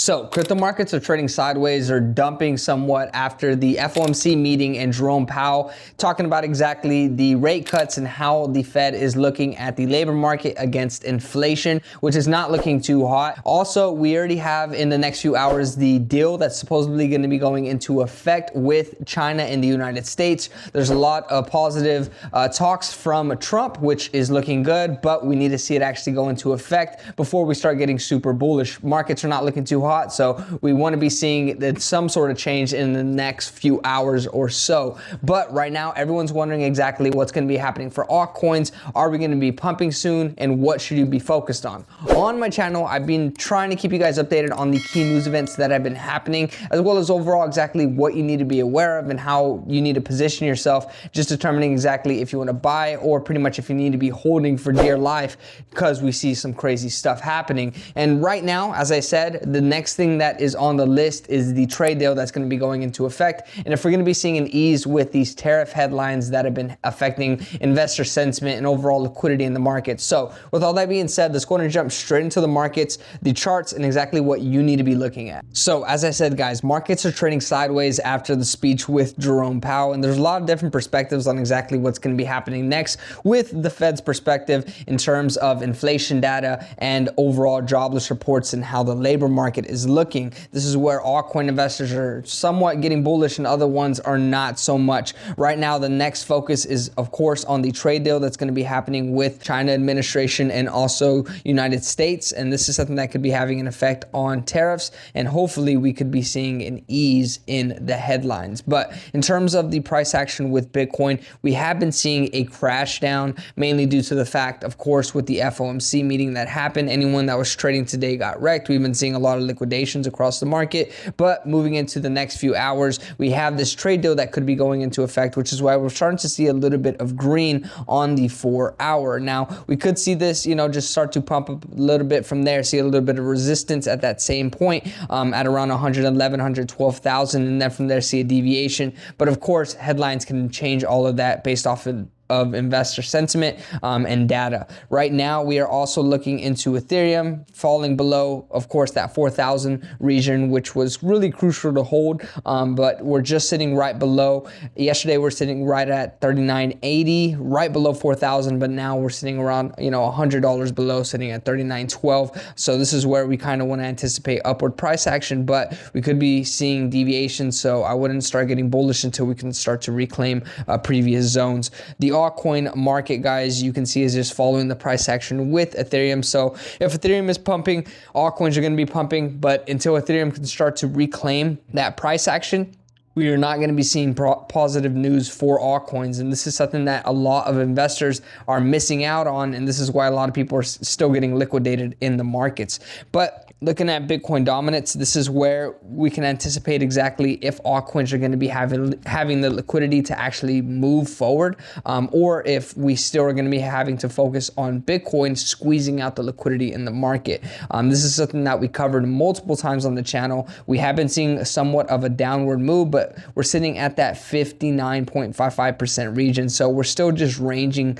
So crypto markets are trading sideways or dumping somewhat after the FOMC meeting and Jerome Powell talking about exactly the rate cuts and how the Fed is looking at the labor market against inflation, which is not looking too hot. Also, we already have in the next few hours the deal that's supposedly going to be going into effect with China and the United States. There's a lot of positive talks from Trump, which is looking good, but we need to see it actually go into effect before we start getting super bullish. Markets are not looking too hot, so we want to be seeing some sort of change in the next few hours or so. But right now, everyone's wondering exactly what's going to be happening for altcoins. Are we going to be pumping soon, and what should you be focused on? On my channel, I've been trying to keep you guys updated on the key news events that have been happening, as well as overall exactly what you need to be aware of and how you need to position yourself, just determining exactly if you want to buy or pretty much if you need to be holding for dear life, because we see some crazy stuff happening. And right now, as I said, the next thing that is on the list is the trade deal that's going to be going into effect. And if we're going to be seeing an ease with these tariff headlines that have been affecting investor sentiment and overall liquidity in the market. So with all that being said, let's go ahead and jump straight into the markets, the charts, and exactly what you need to be looking at. So as I said, guys, markets are trading sideways after the speech with Jerome Powell, and there's a lot of different perspectives on exactly what's going to be happening next with the Fed's perspective in terms of inflation data and overall jobless reports and how the labor market is looking. This is where altcoin investors are somewhat getting bullish and other ones are not so much. Right now, the next focus is, of course, on the trade deal that's going to be happening with China administration and also United States. And this is something that could be having an effect on tariffs, and hopefully we could be seeing an ease in the headlines. But in terms of the price action with Bitcoin, we have been seeing a crash down, mainly due to the fact, of course, with the FOMC meeting that happened. Anyone that was trading today got wrecked. We've been seeing a lot of liquidations across the market, but moving into the next few hours, we have this trade deal that could be going into effect, which is why we're starting to see a little bit of green on the 4-hour. Now, we could see this, just start to pump up a little bit from there, see a little bit of resistance at that same point at around 111, 112,000, and then from there see a deviation. But of course, headlines can change all of that based off of investor sentiment and data. Right now, we are also looking into Ethereum falling below, of course, that 4,000 region, which was really crucial to hold, but we're just sitting right below. Yesterday, we're sitting right at 39.80, right below 4,000, but now we're sitting around, $100 below, sitting at 39.12. So this is where we kind of want to anticipate upward price action, but we could be seeing deviations, so I wouldn't start getting bullish until we can start to reclaim previous zones. The altcoin market, guys, you can see is just following the price action with Ethereum. So if Ethereum is pumping, altcoins are going to be pumping, but until Ethereum can start to reclaim that price action, we are not going to be seeing positive news for altcoins. And this is something that a lot of investors are missing out on. And this is why a lot of people are still getting liquidated in the markets. But looking at Bitcoin dominance, this is where we can anticipate exactly if altcoins are going to be having the liquidity to actually move forward, or if we still are going to be having to focus on Bitcoin squeezing out the liquidity in the market. This is something that we covered multiple times on the channel. We have been seeing somewhat of a downward move, but we're sitting at that 59.55% region. So we're still just ranging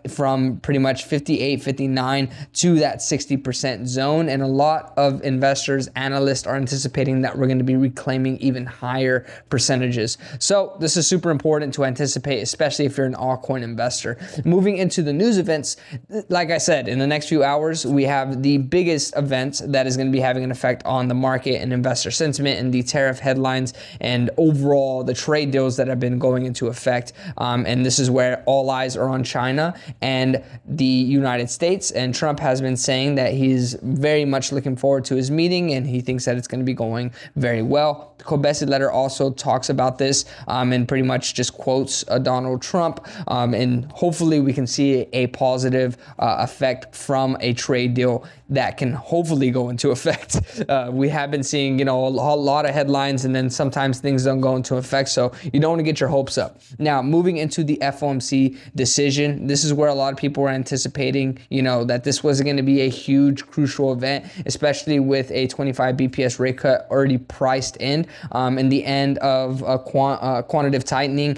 from pretty much 58, 59 to that 60% zone. And a lot of investors, analysts are anticipating that we're going to be reclaiming even higher percentages. So this is super important to anticipate, especially if you're an altcoin investor. Moving into the news events, like I said, in the next few hours, we have the biggest event that is going to be having an effect on the market and investor sentiment, and the tariff headlines and overall the trade deals that have been going into effect. And this is where all eyes are on China and the United States. And Trump has been saying that he's very much looking forward to his meeting, and he thinks that it's going to be going very well. The Kobesi letter also talks about this and pretty much just quotes Donald Trump, and hopefully we can see a positive effect from a trade deal that can hopefully go into effect. We have been seeing, a lot of headlines, and then sometimes things don't go into effect, so you don't want to get your hopes up. Now, moving into the FOMC decision, this is where a lot of people were anticipating, that this was going to be a huge, crucial event, especially especially with a 25 BPS rate cut already priced in the end of quantitative tightening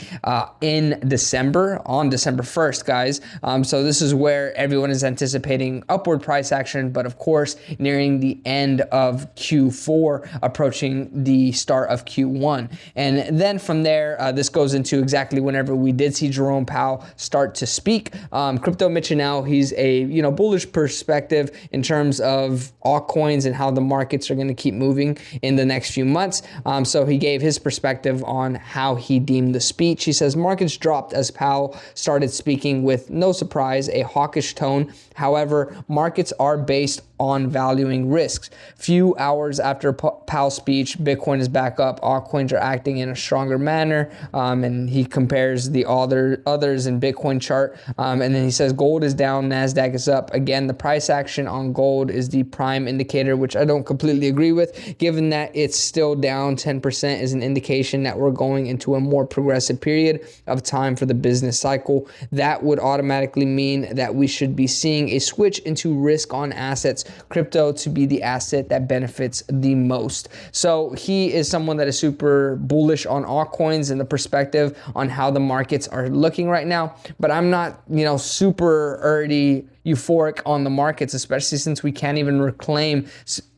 in December, on December 1st, guys. So this is where everyone is anticipating upward price action, but of course, nearing the end of Q4, approaching the start of Q1. And then from there, this goes into exactly whenever we did see Jerome Powell start to speak. Crypto Mitch now, he's a bullish perspective in terms of altcoins and how the markets are going to keep moving in the next few months. So he gave his perspective on how he deemed the speech. He says markets dropped as Powell started speaking with, no surprise, a hawkish tone. However, markets are based on valuing risks. Few hours after Powell's speech, Bitcoin is back up. Altcoins are acting in a stronger manner, and he compares the others in Bitcoin chart. And then he says gold is down, Nasdaq is up. Again, the price action on gold is the prime indicator, which I don't completely agree with. Given that it's still down 10% is an indication that we're going into a more progressive period of time for the business cycle. That would automatically mean that we should be seeing a switch into risk on assets, crypto to be the asset that benefits the most. So he is someone that is super bullish on altcoins and the perspective on how the markets are looking right now. But I'm not, super already euphoric on the markets, especially since we can't even reclaim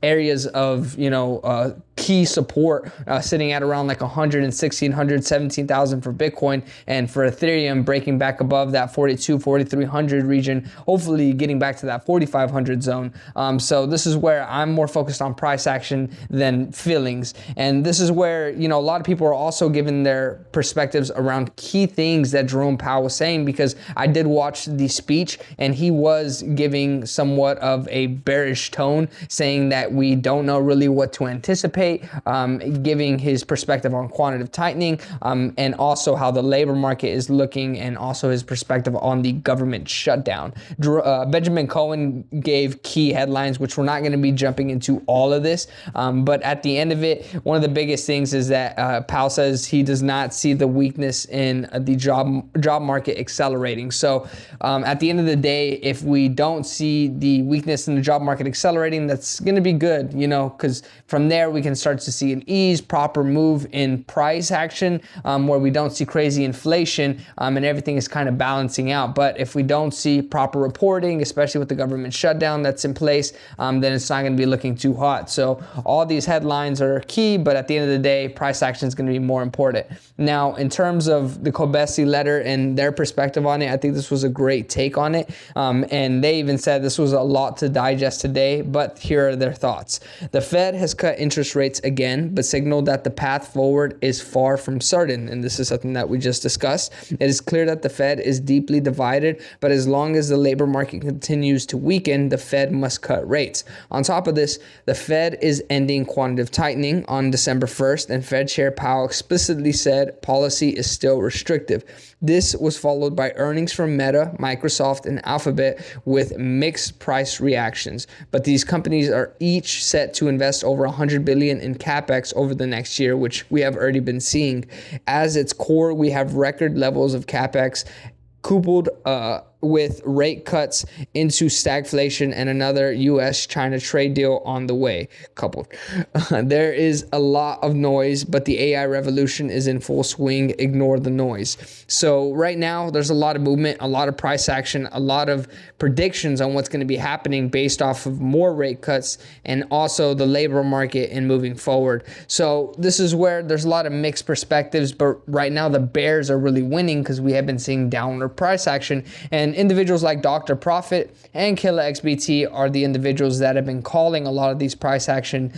areas of, key support sitting at around like 116, 117,000 for Bitcoin, and for Ethereum breaking back above that 4,300 region, hopefully getting back to that 4,500 zone. So this is where I'm more focused on price action than feelings. And this is where, a lot of people are also giving their perspectives around key things that Jerome Powell was saying, because I did watch the speech and he was giving somewhat of a bearish tone, saying that we don't know really what to anticipate, giving his perspective on quantitative tightening, and also how the labor market is looking, and also his perspective on the government shutdown. Benjamin Cohen gave key headlines, which we're not going to be jumping into all of this, but at the end of it, one of the biggest things is that Powell says he does not see the weakness in the job market accelerating. So at the end of the day, if we don't see the weakness in the job market accelerating, that's going to be good, because from there we can start to see an proper move in price action, where we don't see crazy inflation, and everything is kind of balancing out. But if we don't see proper reporting, especially with the government shutdown that's in place, then it's not going to be looking too hot. So all these headlines are key, but at the end of the day, price action is going to be more important. Now, in terms of the Kobesi letter and their perspective on it, I think this was a great take on it. And they even said this was a lot to digest today, but here are their thoughts. The Fed has cut interest rates again, but signaled that the path forward is far from certain. And this is something that we just discussed. It is clear that the Fed is deeply divided, but as long as the labor market continues to weaken, the Fed must cut rates. On top of this, the Fed is ending quantitative tightening on December 1st, and Fed Chair Powell explicitly said policy is still restrictive. This was followed by earnings from Meta, Microsoft, and Alphabet with mixed price reactions. But these companies are each set to invest over $100 billion in capex over the next year, which we have already been seeing. As its core, we have record levels of capex coupled with rate cuts into stagflation and another U.S.-China trade deal on the way, coupled. There is a lot of noise, but the AI revolution is in full swing. Ignore the noise. So right now, there's a lot of movement, a lot of price action, a lot of predictions on what's going to be happening based off of more rate cuts and also the labor market and moving forward. So this is where there's a lot of mixed perspectives, but right now the bears are really winning because we have been seeing downward price action. And individuals like Dr. Profit and Killer XBT are the individuals that have been calling a lot of these price action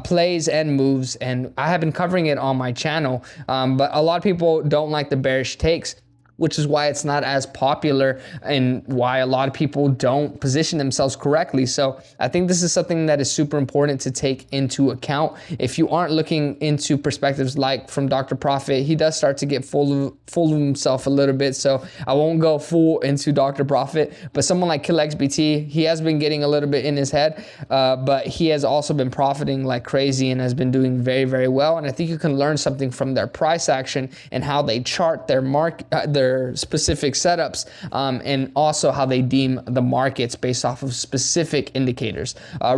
plays and moves, and I have been covering it on my channel, but a lot of people don't like the bearish takes, which is why it's not as popular and why a lot of people don't position themselves correctly. So I think this is something that is super important to take into account. If you aren't looking into perspectives like from Dr. Profit, he does start to get full of himself a little bit. So I won't go full into Dr. Profit, but someone like Kill XBT, he has been getting a little bit in his head, but he has also been profiting like crazy and has been doing very, very well. And I think you can learn something from their price action and how they chart their their specific setups, and also how they deem the markets based off of specific indicators.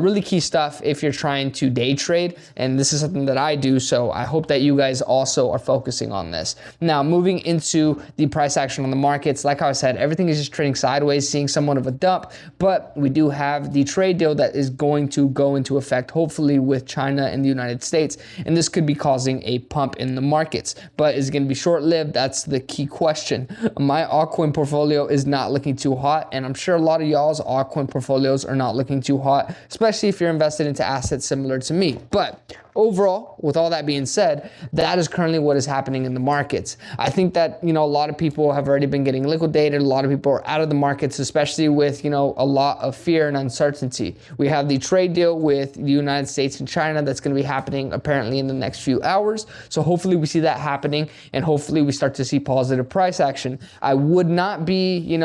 Really key stuff if you're trying to day trade, and this is something that I do, so I hope that you guys also are focusing on this. Now, moving into the price action on the markets, like I said, everything is just trading sideways, seeing somewhat of a dump, but we do have the trade deal that is going to go into effect, hopefully with China and the United States, and this could be causing a pump in the markets, but is it going to be short-lived? That's the key question. My altcoin portfolio is not looking too hot, and I'm sure a lot of y'all's altcoin portfolios are not looking too hot, especially if you're invested into assets similar to me. But overall, with all that being said, that is currently what is happening in the markets. I think that, a lot of people have already been getting liquidated. A lot of people are out of the markets, especially with, a lot of fear and uncertainty. We have the trade deal with the United States and China that's going to be happening apparently in the next few hours. So hopefully we see that happening, and hopefully we start to see positive price action. I would not be,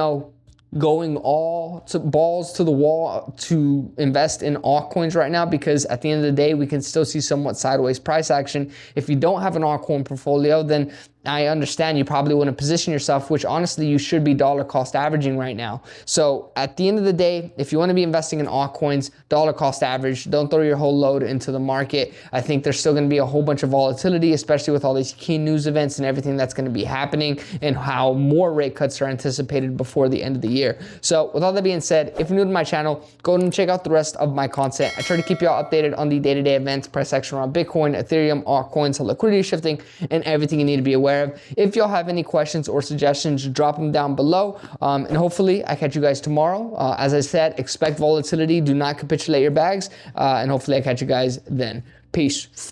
going all to balls to the wall to invest in altcoins right now, because at the end of the day, we can still see somewhat sideways price action. If you don't have an altcoin portfolio, then I understand you probably want to position yourself, which honestly you should be dollar cost averaging right now. So at the end of the day, if you want to be investing in altcoins, dollar cost average, don't throw your whole load into the market. I think there's still going to be a whole bunch of volatility, especially with all these key news events and everything that's going to be happening, and how more rate cuts are anticipated before the end of the year. So with all that being said, if you're new to my channel, go ahead and check out the rest of my content. I try to keep you all updated on the day-to-day events, price action around Bitcoin, Ethereum, altcoins, liquidity shifting, and everything you need to be aware of. If y'all have any questions or suggestions, drop them down below, and hopefully I catch you guys tomorrow. As I said, expect volatility, do not capitulate your bags, and hopefully I catch you guys then. Peace.